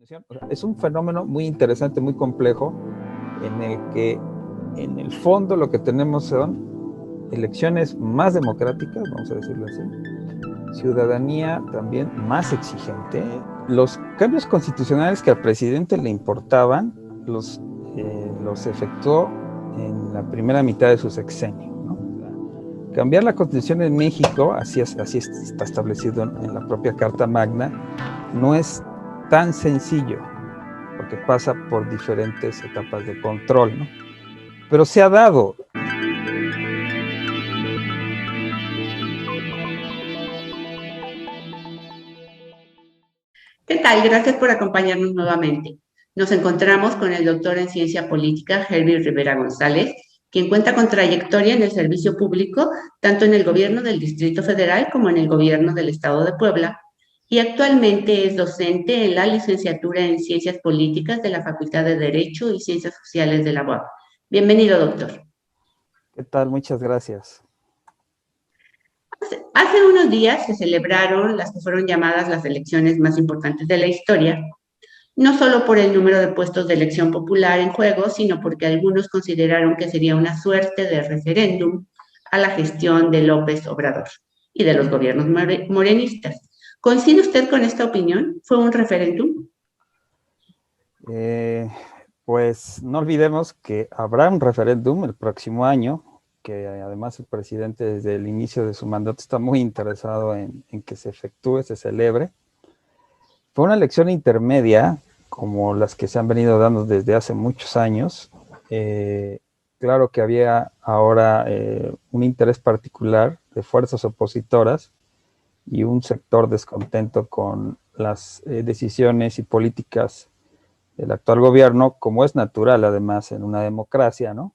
O sea, es un fenómeno muy interesante, muy complejo, en el que en el fondo lo que tenemos son elecciones más democráticas, vamos a decirlo así, ciudadanía también más exigente. Los cambios constitucionales que al presidente le importaban los efectuó en la primera mitad de su sexenio, ¿no? Cambiar la constitución en México, así está establecido en la propia Carta Magna, no es tan sencillo, porque pasa por diferentes etapas de control, ¿no? Pero se ha dado. ¿Qué tal? Gracias por acompañarnos nuevamente. Nos encontramos con el doctor en Ciencia Política, Herbie Rivera González, quien cuenta con trayectoria en el servicio público, tanto en el gobierno del Distrito Federal como en el gobierno del Estado de Puebla, y actualmente es docente en la licenciatura en Ciencias Políticas de la Facultad de Derecho y Ciencias Sociales de la UAP. Bienvenido, doctor. ¿Qué tal? Muchas gracias. Hace unos días se celebraron las que fueron llamadas las elecciones más importantes de la historia, no solo por el número de puestos de elección popular en juego, sino porque algunos consideraron que sería una suerte de referéndum a la gestión de López Obrador y de los gobiernos morenistas. ¿Coincide usted con esta opinión? ¿Fue un referéndum? Eh, pues no olvidemos que habrá un referéndum el próximo año, que además el presidente desde el inicio de su mandato está muy interesado en que se efectúe, se celebre. Fue una elección intermedia, como las que se han venido dando desde hace muchos años. Claro que había ahora un interés particular de fuerzas opositoras y un sector descontento con las decisiones y políticas del actual gobierno, como es natural además en una democracia, ¿no?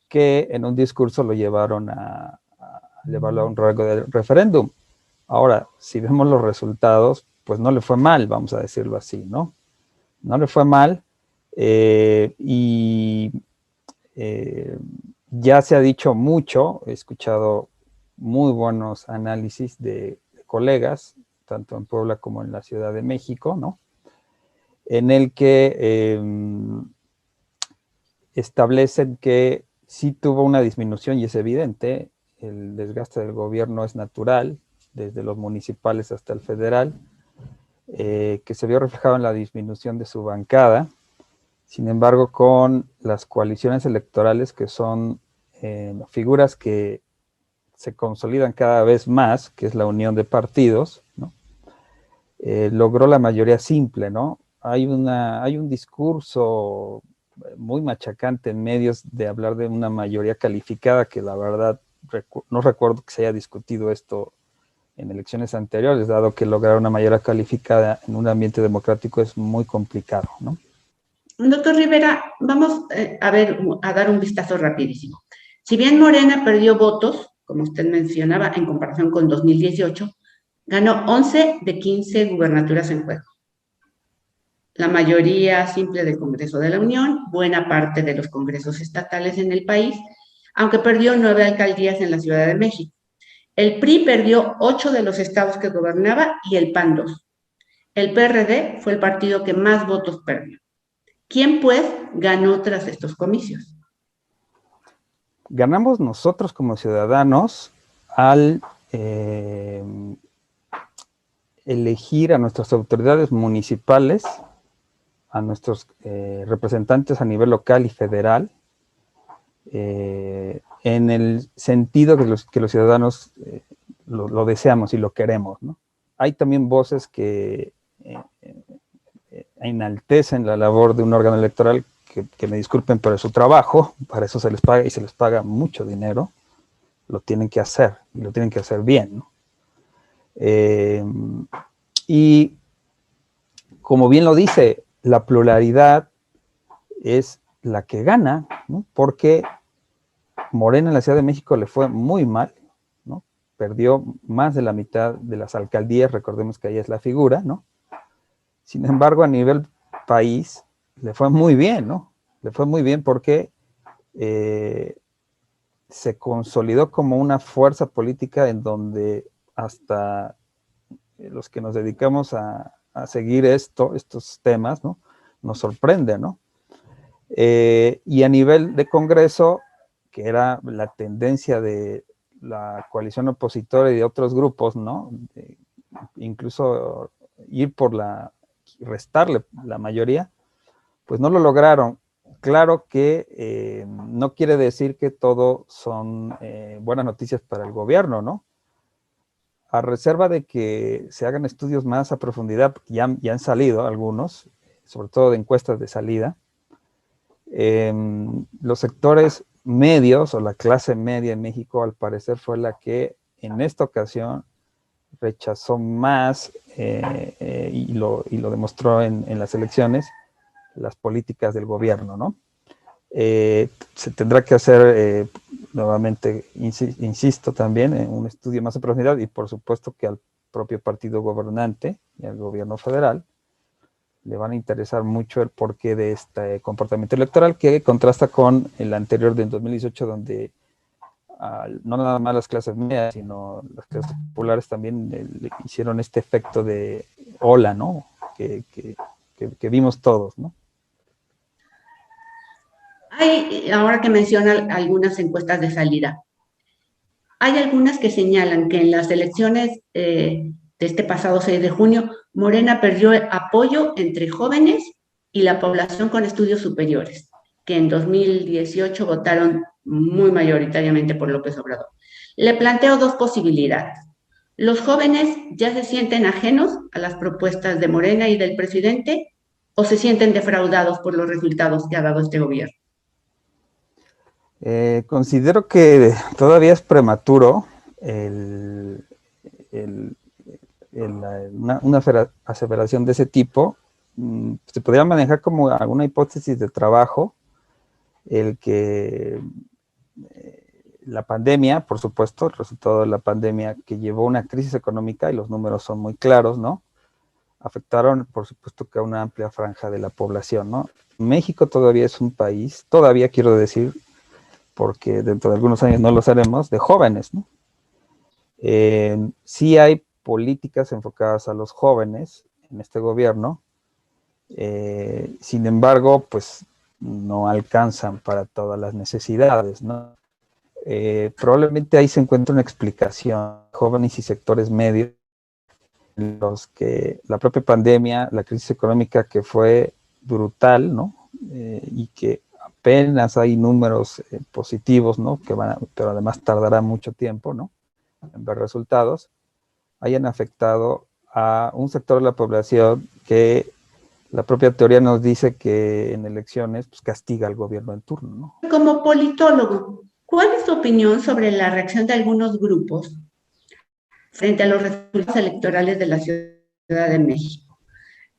Que en un discurso lo llevaron a llevarlo a un rango de referéndum. Ahora, si vemos los resultados, pues no le fue mal, vamos a decirlo así, ¿no? No le fue mal y ya se ha dicho mucho, he escuchado muy buenos análisis de colegas, tanto en Puebla como en la Ciudad de México, ¿no? En el que establecen que sí tuvo una disminución y es evidente, el desgaste del gobierno es natural, desde los municipales hasta el federal, que se vio reflejado en la disminución de su bancada. Sin embargo, con las coaliciones electorales, que son figuras que se consolidan cada vez más, que es la unión de partidos, ¿no? Logró la mayoría simple, ¿no? Hay un discurso muy machacante en medios de hablar de una mayoría calificada, que la verdad no recuerdo que se haya discutido esto en elecciones anteriores, dado que lograr una mayoría calificada en un ambiente democrático es muy complicado, ¿no? Doctor Rivera, vamos a dar un vistazo rapidísimo. Si bien Morena perdió votos, como usted mencionaba, en comparación con 2018, ganó 11 de 15 gubernaturas en juego. La mayoría simple del Congreso de la Unión, buena parte de los congresos estatales en el país, aunque perdió 9 alcaldías en la Ciudad de México. El PRI perdió 8 de los estados que gobernaba y el PAN 2. El PRD fue el partido que más votos perdió. ¿Quién, pues, ganó tras estos comicios? Ganamos nosotros como ciudadanos al eh, elegir a nuestras autoridades municipales, a nuestros representantes a nivel local y federal, en el sentido que los ciudadanos lo deseamos y lo queremos, ¿no? Hay también voces que enaltecen la labor de un órgano electoral, que me disculpen, pero es su trabajo, para eso se les paga y se les paga mucho dinero, lo tienen que hacer y lo tienen que hacer bien, ¿no? Y como bien lo dice, la pluralidad es la que gana, ¿no? Porque Morena en la Ciudad de México le fue muy mal, ¿no? Perdió más de la mitad de las alcaldías, recordemos que ahí es la figura, ¿no? Sin embargo, a nivel país le fue muy bien, ¿no? Le fue muy bien porque se consolidó como una fuerza política en donde hasta los que nos dedicamos a seguir estos temas, ¿no? Nos sorprende, ¿no? Y a nivel de Congreso, que era la tendencia de la coalición opositora y de otros grupos, ¿no? Incluso ir por restarle la mayoría, pues no lo lograron. Claro que no quiere decir que todo son buenas noticias para el gobierno, ¿no? A reserva de que se hagan estudios más a profundidad, porque ya han salido algunos, sobre todo de encuestas de salida, los sectores medios o la clase media en México, al parecer, fue la que en esta ocasión rechazó más y lo demostró en las elecciones, las políticas del gobierno, ¿no? Se tendrá que hacer nuevamente, insisto también, en un estudio más a profundidad y por supuesto que al propio partido gobernante y al gobierno federal le van a interesar mucho el porqué de este comportamiento electoral que contrasta con el anterior del 2018 donde no nada más las clases medias, sino las clases populares también le hicieron este efecto de ola, ¿no? Que vimos todos, ¿no? Hay, ahora que menciona algunas encuestas de salida, hay algunas que señalan que en las elecciones de este pasado 6 de junio, Morena perdió apoyo entre jóvenes y la población con estudios superiores, que en 2018 votaron muy mayoritariamente por López Obrador. Le planteo dos posibilidades. ¿Los jóvenes ya se sienten ajenos a las propuestas de Morena y del presidente o se sienten defraudados por los resultados que ha dado este gobierno? Considero que todavía es prematuro una aseveración de ese tipo. Se podría manejar como alguna hipótesis de trabajo, el que la pandemia, por supuesto, el resultado de la pandemia que llevó a una crisis económica, y los números son muy claros, ¿no? Afectaron, por supuesto, que a una amplia franja de la población, ¿no? México todavía es un país, todavía quiero decir, porque dentro de algunos años no lo haremos, de jóvenes, ¿no? Sí hay políticas enfocadas a los jóvenes en este gobierno, sin embargo, pues no alcanzan para todas las necesidades, ¿no? Probablemente ahí se encuentra una explicación, jóvenes y sectores medios, en los que la propia pandemia, la crisis económica que fue brutal, ¿no? Y que apenas hay números positivos, ¿no? Pero además tardará mucho tiempo, ¿no? En ver resultados, hayan afectado a un sector de la población que la propia teoría nos dice que en elecciones pues, castiga al gobierno en turno, ¿no? Como politólogo, ¿cuál es tu opinión sobre la reacción de algunos grupos frente a los resultados electorales de la Ciudad de México?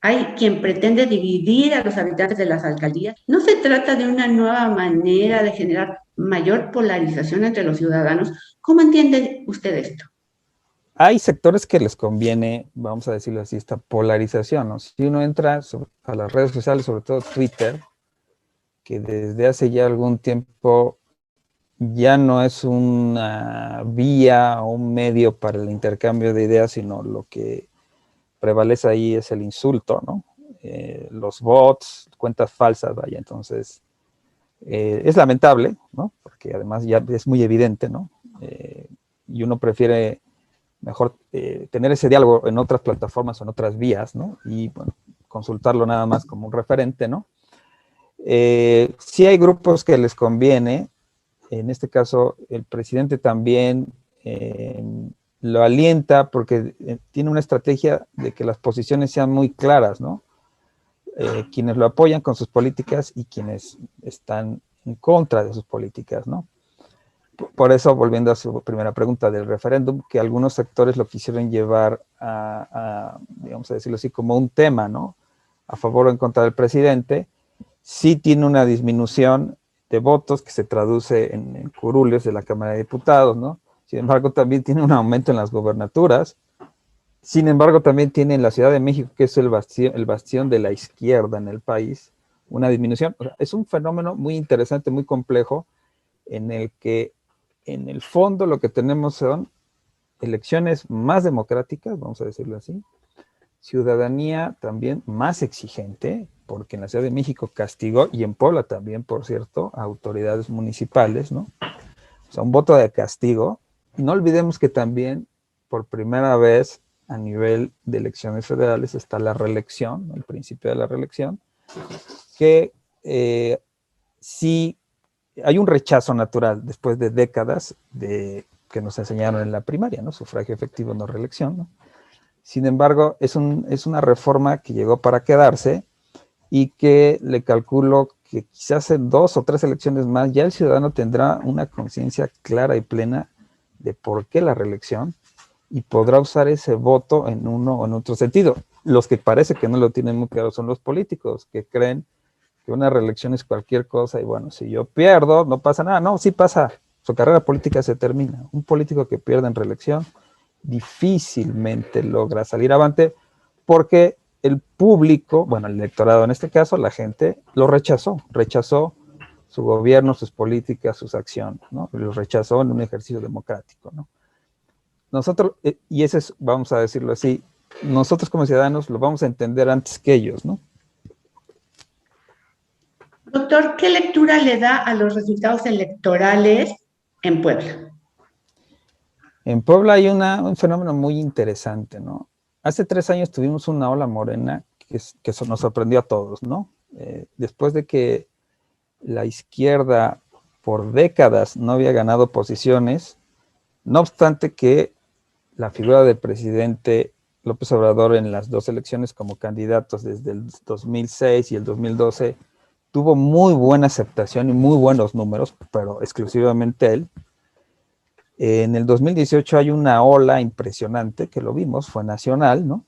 Hay quien pretende dividir a los habitantes de las alcaldías. ¿No se trata de una nueva manera de generar mayor polarización entre los ciudadanos? ¿Cómo entiende usted esto? Hay sectores que les conviene, vamos a decirlo así, esta polarización, ¿no? Si uno entra a las redes sociales, sobre todo Twitter, que desde hace ya algún tiempo ya no es una vía o un medio para el intercambio de ideas, sino lo que prevalece ahí es el insulto, ¿no? Los bots, cuentas falsas, vaya, entonces es lamentable, ¿no? Porque además ya es muy evidente, ¿no? Y uno prefiere mejor tener ese diálogo en otras plataformas o en otras vías, ¿no? Y bueno, consultarlo nada más como un referente, ¿no? Sí hay grupos que les conviene, en este caso el presidente también lo alienta porque tiene una estrategia de que las posiciones sean muy claras, ¿no? Quienes lo apoyan con sus políticas y quienes están en contra de sus políticas, ¿no? Por eso, volviendo a su primera pregunta del referéndum, que algunos sectores lo quisieron llevar digamos a decirlo así, como un tema, ¿no? A favor o en contra del presidente, sí tiene una disminución de votos que se traduce en curules de la Cámara de Diputados, ¿no? Sin embargo, también tiene un aumento en las gobernaturas. Sin embargo, también tiene en la Ciudad de México, que es el bastión de la izquierda en el país, una disminución. O sea, es un fenómeno muy interesante, muy complejo, en el que en el fondo lo que tenemos son elecciones más democráticas, vamos a decirlo así, ciudadanía también más exigente, porque en la Ciudad de México castigó, y en Puebla también, por cierto, a autoridades municipales, ¿no? O sea, un voto de castigo. Y no olvidemos que también, por primera vez, a nivel de elecciones federales, está la reelección, ¿no? El principio de la reelección, que sí hay un rechazo natural después de décadas de que nos enseñaron en la primaria, ¿no? Sufragio efectivo, no reelección, ¿no? Sin embargo, es una reforma que llegó para quedarse y que le calculo que quizás en 2 o 3 elecciones más ya el ciudadano tendrá una conciencia clara y plena de por qué la reelección y podrá usar ese voto en uno o en otro sentido. Los que parece que no lo tienen muy claro son los políticos, que creen que una reelección es cualquier cosa y bueno, si yo pierdo, no pasa nada. No, sí pasa, su carrera política se termina. Un político que pierde en reelección difícilmente logra salir avante porque el público, bueno, el electorado en este caso, la gente, lo rechazó su gobierno, sus políticas, sus acciones, ¿no? Lo rechazó en un ejercicio democrático, ¿no? Nosotros, y ese es, vamos a decirlo así, nosotros como ciudadanos lo vamos a entender antes que ellos, ¿no? Doctor, ¿qué lectura le da a los resultados electorales en Puebla? En Puebla hay un fenómeno muy interesante, ¿no? Hace 3 años tuvimos una ola morena que nos sorprendió a todos, ¿no? Después de que la izquierda por décadas no había ganado posiciones, no obstante que la figura del presidente López Obrador en las 2 elecciones como candidatos desde el 2006 y el 2012 tuvo muy buena aceptación y muy buenos números, pero exclusivamente él. En el 2018 hay una ola impresionante, que lo vimos, fue nacional, ¿no?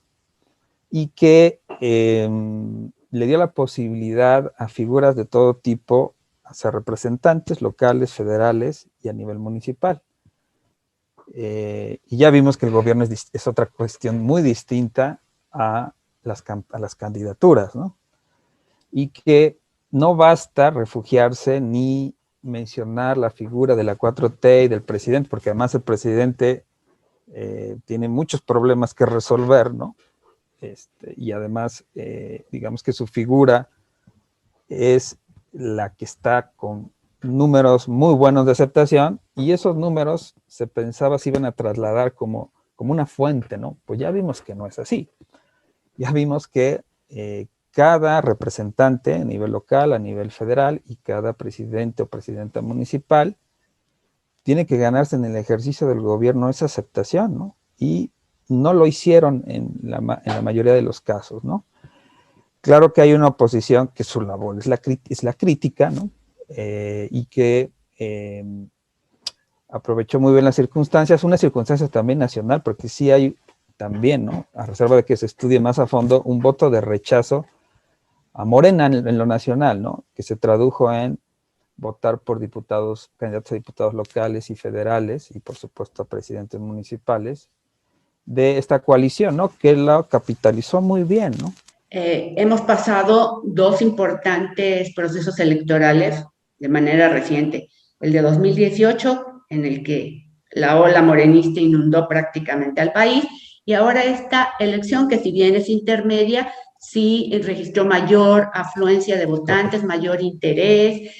Y que le dio la posibilidad a figuras de todo tipo a ser representantes locales, federales y a nivel municipal. Y ya vimos que el gobierno es otra cuestión muy distinta a las candidaturas, ¿no? Y que no basta refugiarse ni mencionar la figura de la 4T y del presidente, porque además el presidente tiene muchos problemas que resolver, ¿no? Y además, digamos que su figura es la que está con números muy buenos de aceptación y esos números se pensaba se iban a trasladar como una fuente, ¿no? Pues ya vimos que no es así. Ya vimos que cada representante a nivel local, a nivel federal y cada presidente o presidenta municipal tiene que ganarse en el ejercicio del gobierno esa aceptación, ¿no? Y no lo hicieron en la mayoría de los casos, ¿no? Claro que hay una oposición que su labor es la crítica, ¿no? Y que aprovechó muy bien las circunstancias, una circunstancia también nacional, porque sí hay también, ¿no? A reserva de que se estudie más a fondo, un voto de rechazo a Morena en lo nacional, ¿no? Que se tradujo en votar por diputados, candidatos a diputados locales y federales, y por supuesto a presidentes municipales, de esta coalición, ¿no? Que la capitalizó muy bien, ¿no? Hemos pasado 2 importantes procesos electorales de manera reciente. El de 2018, en el que la ola morenista inundó prácticamente al país, y ahora esta elección, que si bien es intermedia, sí registró mayor afluencia de votantes, mayor interés.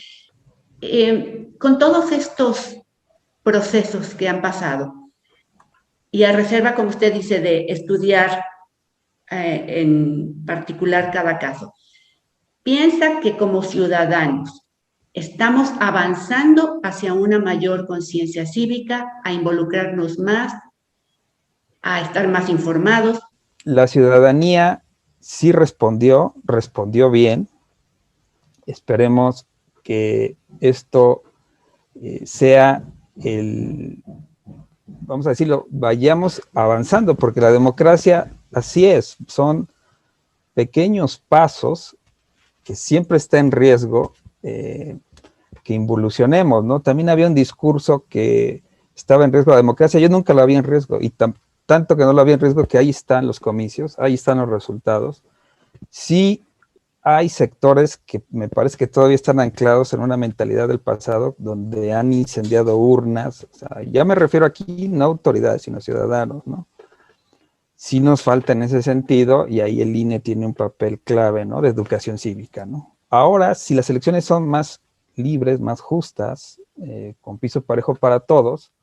Con todos estos procesos que han pasado, y a reserva, como usted dice, de estudiar en particular cada caso, ¿piensa que como ciudadanos estamos avanzando hacia una mayor conciencia cívica, a involucrarnos más, a estar más informados? La ciudadanía sí respondió bien. Esperemos que esto sea vamos a decirlo, vayamos avanzando, porque la democracia así es, son pequeños pasos que siempre está en riesgo que involucionemos, ¿no? También había un discurso que estaba en riesgo la democracia, yo nunca la vi en riesgo, y tanto que no la vi en riesgo que ahí están los comicios, ahí están los resultados. Sí hay sectores que me parece que todavía están anclados en una mentalidad del pasado, donde han incendiado urnas, o sea, ya me refiero aquí no a autoridades, sino a ciudadanos, ¿no? sí nos falta en ese sentido, y ahí el INE tiene un papel clave, ¿no? De educación cívica, ¿no? Ahora, si las elecciones son más libres, más justas, con piso parejo para todos,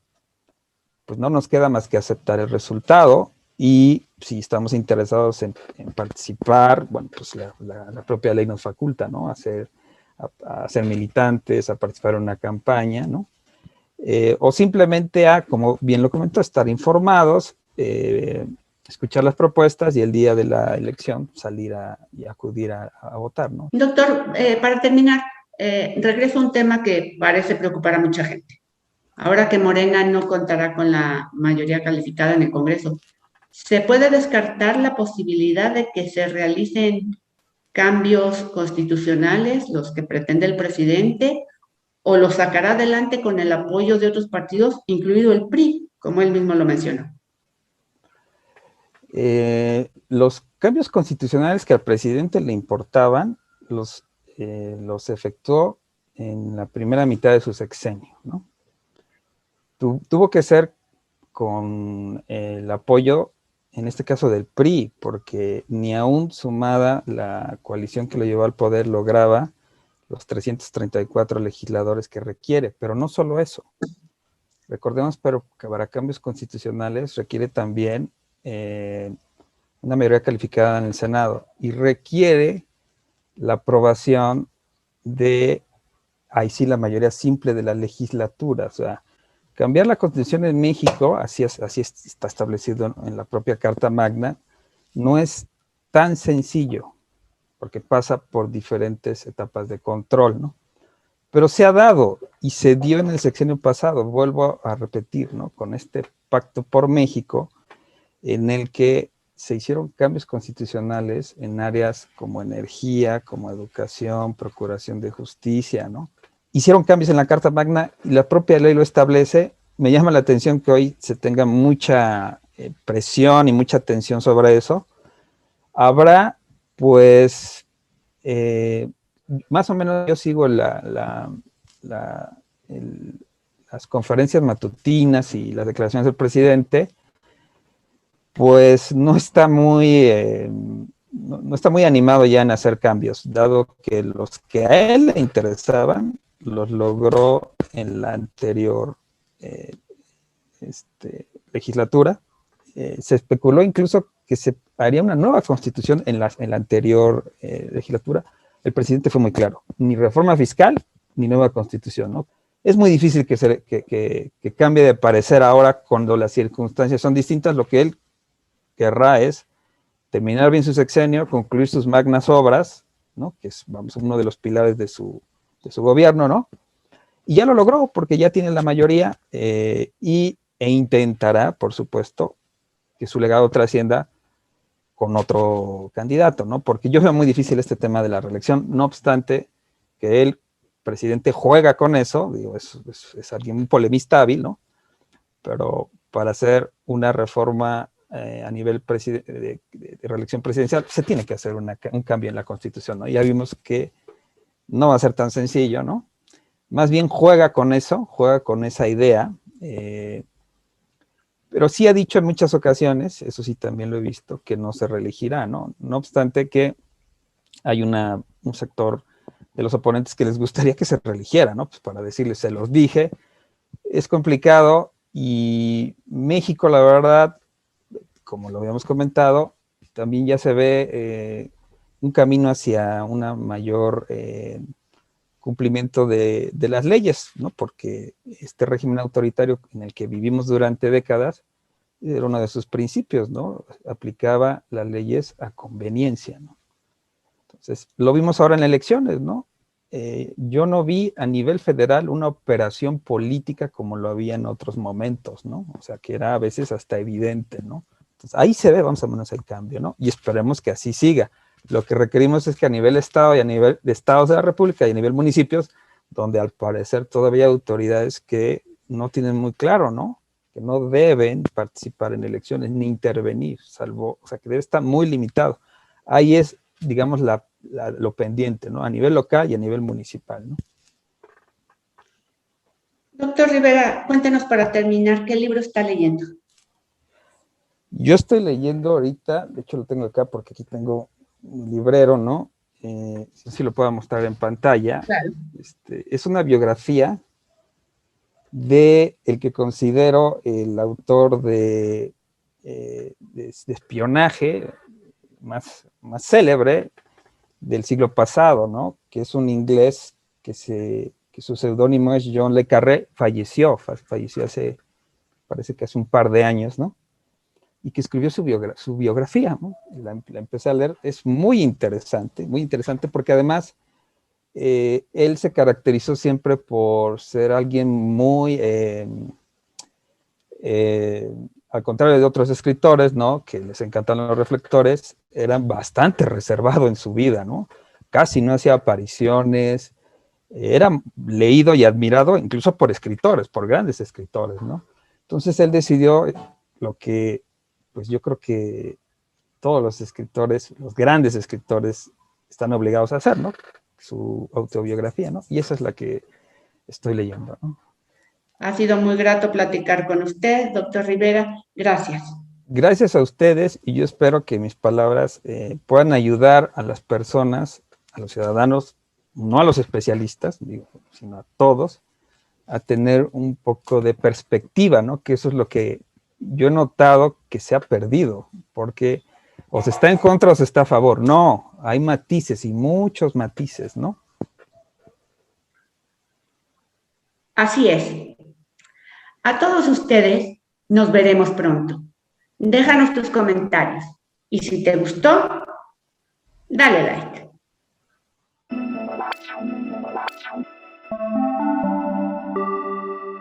pues no nos queda más que aceptar el resultado, y si estamos interesados en participar, bueno, pues la propia ley nos faculta, ¿no? A ser militantes, a participar en una campaña, ¿no? O simplemente a, como bien lo comentó, estar informados, escuchar las propuestas y el día de la elección salir y acudir a votar, ¿no? Doctor, para terminar, regreso a un tema que parece preocupar a mucha gente. Ahora que Morena no contará con la mayoría calificada en el Congreso, ¿se puede descartar la posibilidad de que se realicen cambios constitucionales, los que pretende el presidente, o los sacará adelante con el apoyo de otros partidos, incluido el PRI, como él mismo lo mencionó? Los cambios constitucionales que al presidente le importaban, los efectuó en la primera mitad de su sexenio, ¿no? Tuvo que ser con el apoyo, en este caso del PRI, porque ni aún sumada la coalición que lo llevó al poder lograba los 334 legisladores que requiere, pero no solo eso. Recordemos, pero que para cambios constitucionales requiere también una mayoría calificada en el Senado y requiere la aprobación de, ahí sí, la mayoría simple de la legislatura. O sea, cambiar la Constitución en México, así está establecido en la propia Carta Magna, no es tan sencillo, porque pasa por diferentes etapas de control, ¿no? Pero se ha dado y se dio en el sexenio pasado, vuelvo a repetir, ¿no? Con este Pacto por México, en el que se hicieron cambios constitucionales en áreas como energía, como educación, procuración de justicia, ¿no? Hicieron cambios en la Carta Magna y la propia ley lo establece. Me llama la atención que hoy se tenga mucha presión y mucha atención sobre eso. Habrá, pues, más o menos yo sigo las conferencias matutinas y las declaraciones del presidente, pues no está muy animado ya en hacer cambios, dado que los que a él le interesaban los logró en la anterior legislatura. Se especuló incluso que se haría una nueva constitución en la anterior legislatura. El presidente fue muy claro, ni reforma fiscal ni nueva constitución, ¿no? Es muy difícil que cambie de parecer ahora cuando las circunstancias son distintas. Lo que él querrá es terminar bien su sexenio, concluir sus magnas obras, ¿no? Que es, vamos, uno de los pilares de su gobierno, ¿no? Y ya lo logró porque ya tiene la mayoría e intentará, por supuesto, que su legado trascienda con otro candidato, ¿no? Porque yo veo muy difícil este tema de la reelección, no obstante que el presidente juega con eso, digo, es alguien un polemista hábil, ¿no? Pero para hacer una reforma a nivel de reelección presidencial, se tiene que hacer un cambio en la Constitución, ¿no? Ya vimos que no va a ser tan sencillo, ¿no? Más bien juega con eso, juega con esa idea, pero sí ha dicho en muchas ocasiones, eso sí también lo he visto, que no se reelegirá, ¿no? No obstante que hay un sector de los oponentes que les gustaría que se reeligiera, ¿no? Pues para decirles, se los dije, es complicado y México, la verdad, como lo habíamos comentado, también ya se ve un camino hacia una mayor cumplimiento de las leyes, ¿no? Porque este régimen autoritario en el que vivimos durante décadas era uno de sus principios, ¿no? Aplicaba las leyes a conveniencia, ¿no? Entonces, lo vimos ahora en elecciones, ¿no? Yo no vi a nivel federal una operación política como lo había en otros momentos, ¿no? O sea, que era a veces hasta evidente, ¿no? Entonces, ahí se ve, vamos a menos el cambio, ¿no? Y esperemos que así siga. Lo que requerimos es que a nivel Estado y a nivel de Estados de la República y a nivel municipios, donde al parecer todavía hay autoridades que no tienen muy claro, ¿no? Que no deben participar en elecciones ni intervenir, salvo, o sea, que debe estar muy limitado. Ahí es, digamos, lo pendiente, ¿no? A nivel local y a nivel municipal, ¿no? Doctor Rivera, cuéntenos para terminar, ¿qué libro está leyendo? Yo estoy leyendo ahorita, de hecho lo tengo acá porque aquí tengo mi librero, ¿no? Si lo puedo mostrar en pantalla. Claro. Es una biografía de el que considero el autor de espionaje más célebre del siglo pasado, ¿no? Que es un inglés que su seudónimo es John Le Carré, falleció hace, parece que hace un par de años, ¿no? Y que escribió su biografía, ¿no? La empecé a leer, es muy interesante porque además él se caracterizó siempre por ser alguien muy, al contrario de otros escritores, ¿no? Que les encantan los reflectores, eran bastante reservado en su vida, ¿no? Casi no hacía apariciones, era leído y admirado incluso por escritores, por grandes escritores, ¿no? Entonces él decidió lo que, pues yo creo que todos los escritores, los grandes escritores, están obligados a hacer, ¿no? Su autobiografía, ¿no? Y esa es la que estoy leyendo, ¿no? Ha sido muy grato platicar con usted, doctor Rivera. Gracias. Gracias a ustedes y yo espero que mis palabras puedan ayudar a las personas, a los ciudadanos, no a los especialistas, digo, sino a todos, a tener un poco de perspectiva, ¿no? Que eso es lo que yo he notado que se ha perdido, porque o se está en contra o se está a favor. No, hay matices y muchos matices, ¿no? Así es. A todos ustedes nos veremos pronto. Déjanos tus comentarios y si te gustó, dale like.